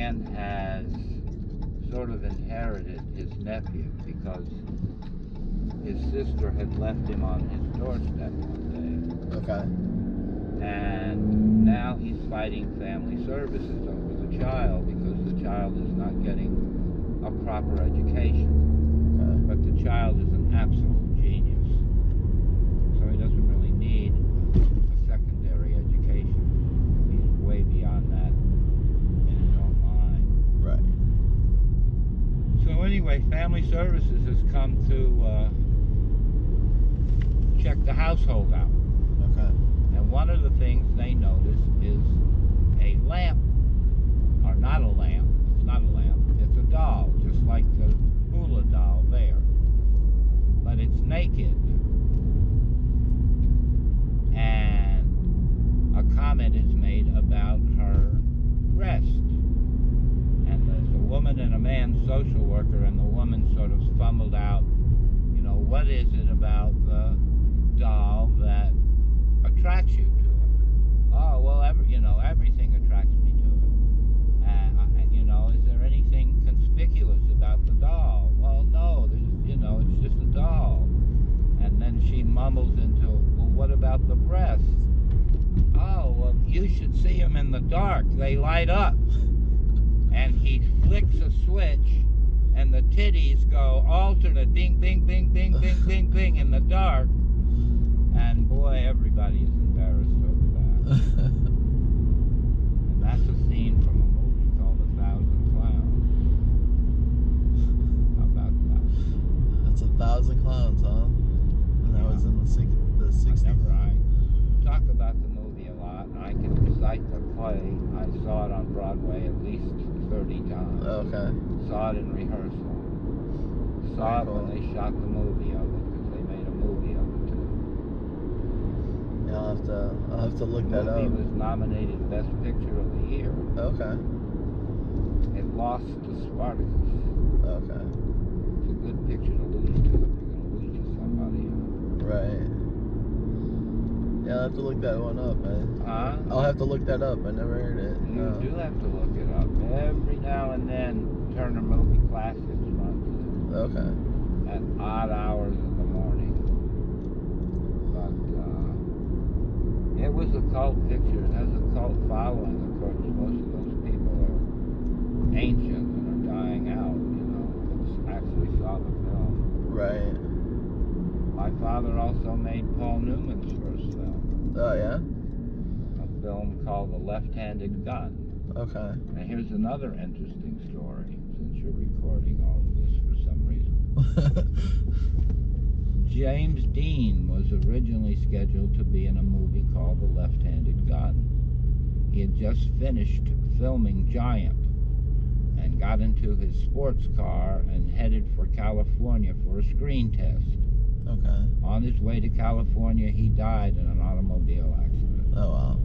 man has sort of inherited his nephew because his sister had left him on his doorstep one day. Okay. And now he's fighting family services over the child because the child is not getting a proper education. Okay. But the child is an absolute genius. So he doesn't really need a secondary education. He's way beyond that in his own mind. Right. So anyway, family services has come to check the household out. Okay. And one of the things they notice is a lamp, or not a lamp, it's not a lamp, it's a doll, just like the hula doll there. But it's naked. And a comment is made about her breast. And there's a woman and a man social worker, and the woman sort of fumbled out, you know, what is it about the doll that attracts you to it? Oh, well, everything attracts me to it. Is there anything conspicuous about the doll? Well, no, it's just a doll. And then she mumbles into, well, what about the breasts? Oh, well, you should see them in the dark. They light up. And he flicks a switch, and the titties go alternate, bing, bing, bing, bing, bing, bing, bing, in the dark. And boy, everybody is embarrassed over that. And that's a scene from a movie called 1,000 Clowns. How about that? That's 1,000 Clowns, huh? And that was in the 60s. I talk about the movie a lot. I can recite the play. I saw it on Broadway at least 30 times. Okay. Saw it in rehearsal. Saw it when they shot the movie of it, because they made a movie of it too. Yeah, I'll have to look that up. The movie was nominated Best Picture of the Year. Okay. It lost to Spartacus. Okay. It's a good picture to lose to if you're going to lose to somebody. Right. Yeah, I'll have to look that one up, man. Huh? I'll have to look that up. I never heard it. You do have to look it up. Every now and then, Turner Movie Classics runs it. Okay. At odd hours in the morning. But it was a cult picture. It has a cult following. Of course, most of those people are ancient and are dying out, actually saw the film. Right. My father also made Paul Newman's first film. Oh, yeah? A film called The Left-Handed Gun. Okay. And here's another interesting story, since you're recording all of this for some reason. James Dean was originally scheduled to be in a movie called The Left-Handed Gun. He had just finished filming Giant and got into his sports car and headed for California for a screen test. Okay. On his way to California, he died in an automobile accident. Oh, wow.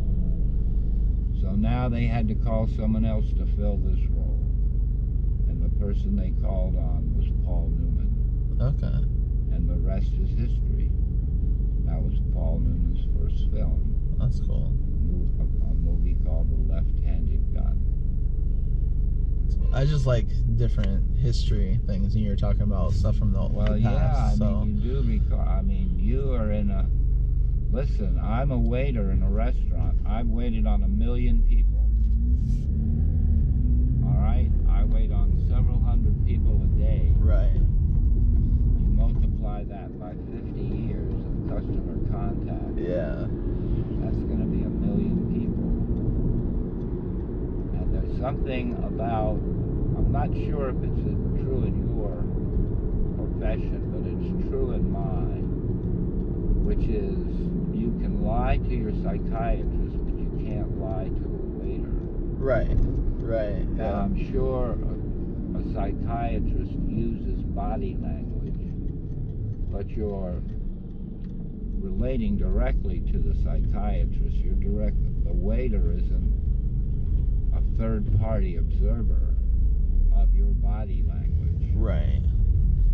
So now they had to call someone else to fill this role. And the person they called on was Paul Newman. Okay. And the rest is history. That was Paul Newman's first film. That's cool. A movie called The Left-Handed Gun. I just like different history things, and you were talking about stuff from the past. Well, yeah, so. you do recall. You are in a... Listen, I'm a waiter in a restaurant. I've waited on 1 million people. All right? I wait on several hundred people a day. Right. You multiply that by 50 years of customer contact. Yeah. That's going to be 1 million people. And there's something about... I'm not sure if it's true in your profession, but it's true in mine, which is you can lie to your psychiatrist, but you can't lie to a waiter. Right. Right. Now, Yeah. I'm sure a psychiatrist uses body language, but you're relating directly to the psychiatrist. The waiter isn't a third-party observer of your body language. Right.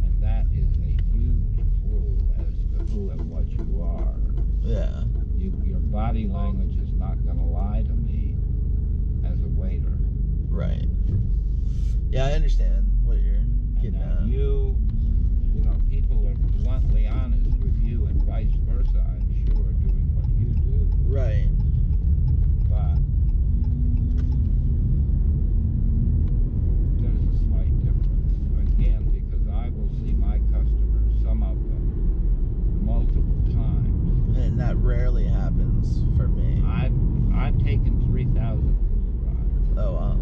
And that is a huge clue as to who and what you are. Yeah. Your body language is not going to lie to me as a waiter. Right. Yeah, I understand what you're getting And at. you know, people are bluntly honest with you and vice versa, I'm sure, doing what you do. Right. But there's a slight difference. Again, because I will see my customers, some of them, multiple times. And that rarely happens for me. I've taken 3,000 food rides. Oh, wow.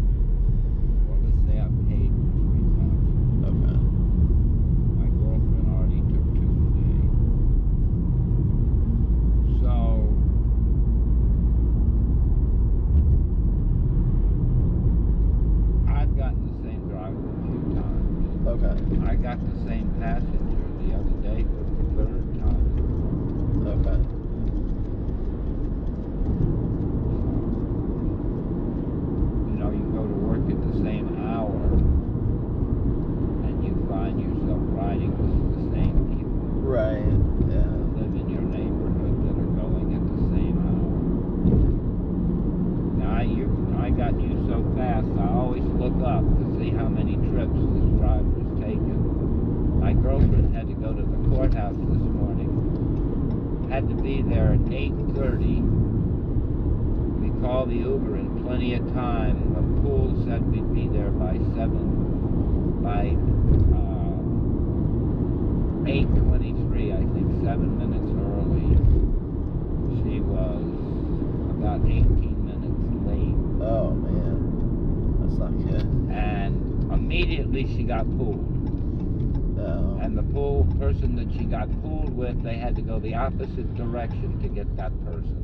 Well, let's say I've paid for 3,000. Okay. My girlfriend already took 2 today. So, I've gotten the same driver a few times. Okay. I got the same passenger the other day for the 3rd time. Okay. You know, you go to work at the same hour, and you find yourself riding with the same people Right. Yeah. that live in your neighborhood that are going at the same hour. Now, I got you so fast, I always look up to see how many trips this driver's taken. My girlfriend had to go to the courthouse this morning. Had to be there at 8:30. We called the Uber in plenty of time. The pool said we'd be there by 8:23, I think, 7 minutes early. She was about 18 minutes late. Oh, man. That's not good. And immediately she got pulled. No. And the pool person that she got pulled with, they had to go the opposite direction to get that person.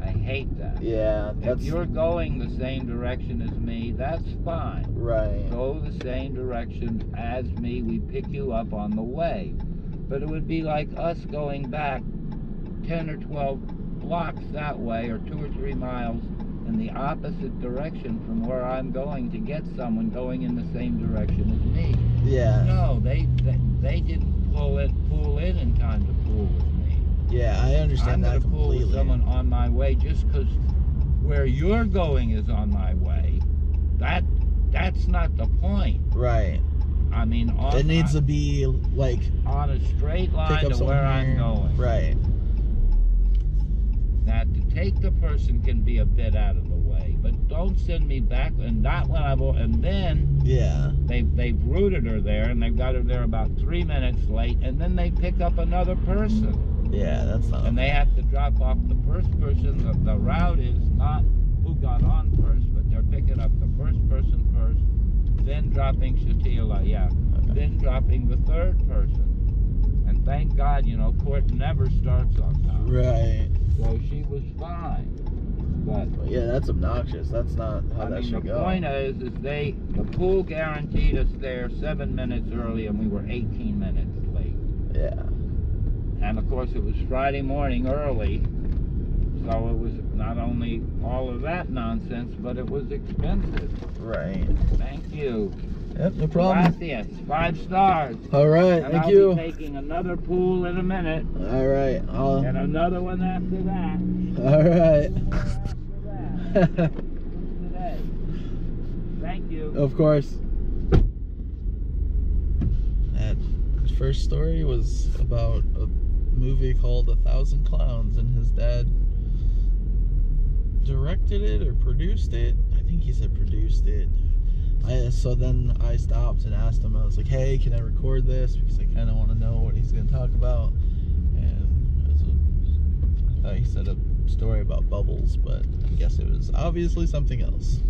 I hate that. Yeah, If that's you're going the same direction as me, that's fine. right. Go the same direction as me, we pick you up on the way. But it would be like us going back 10 or 12 blocks that way, or 2 or 3 miles in the opposite direction from where I'm going to get someone going in the same direction as me. Yeah. No, they didn't pull in time to pool with me. Yeah, I understand I'm that going to pool with completely. someone on my way just because where you're going is on my way. That's not the point. Right. I mean, It needs to be like on a straight pick line up to where I'm here. going. Right. Now, to take the person can be a bit out of the way, but don't send me back. And not when and then Yeah. they've routed her there, and they've got her there about 3 minutes late, and then they pick up another person. Yeah, that's not. And they have to drop off the first person. The route is not who got on first, but they're picking up the first person first, then dropping Shatila, Okay. then dropping the 3rd person. And thank God, you know, court never starts on time. Right. So she was fine. But Yeah, that's obnoxious. That's not how I that mean, should the go. point is the pool guaranteed us there 7 minutes early, and we were 18 minutes late. Yeah. And of course, it was Friday morning early, so it was not only all of that nonsense, but it was expensive. Right. Thank you. Yep, no problem. Gracias. 5 stars. All right, And thank I'll you. be taking another pool in a minute, All right. and another one after that. All right. After that. Today. Thank you. Of course. That first story was about a movie called 1,000 Clowns, and his dad directed it or produced it. I think he said produced it. So then I stopped and asked him, I was like, hey, can I record this? Because I kind of want to know what he's going to talk about. And I thought he said a story about bubbles, but I guess it was obviously something else.